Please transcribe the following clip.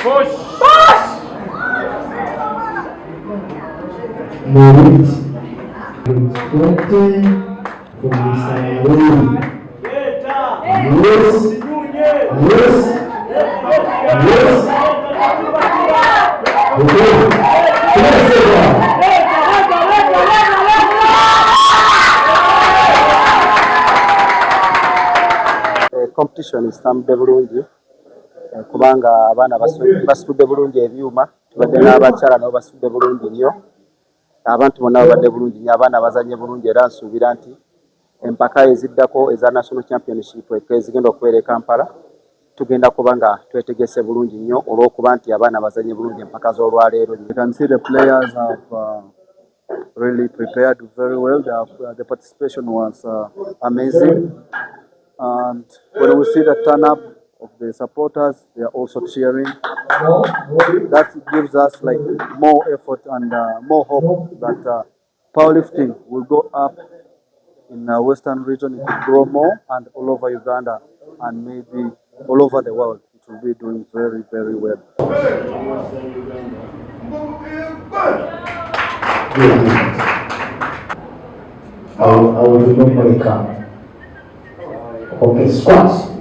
Move it. 20 from Mr. Room. Yes. Yes. Yes. Competition is tambudde bulungi kubanga abaana basitudde bulungi ebyuma, tubadde n'abakyala nabo basitudde bulungi nnyo, abantu bonna babadde bulungi nnyo, abaana bazannye bulungi era nsuubira nti empaka eziddako eza National Championship ezigenda okubeera e Kampala tugenda kuba nga twetegese bulungi nnyo olw'okuba nti abaana bazannye bulungi empaka z'olwaleero. You can see the players have really prepared very well. The participation was amazing. And when we see the turn up of the supporters, they are also cheering. That gives us like more effort and more hope that powerlifting will go up in the Western region. It will grow more and all over Uganda and maybe all over the world. It will be doing very, very well. I will remember the count. Okay, squats.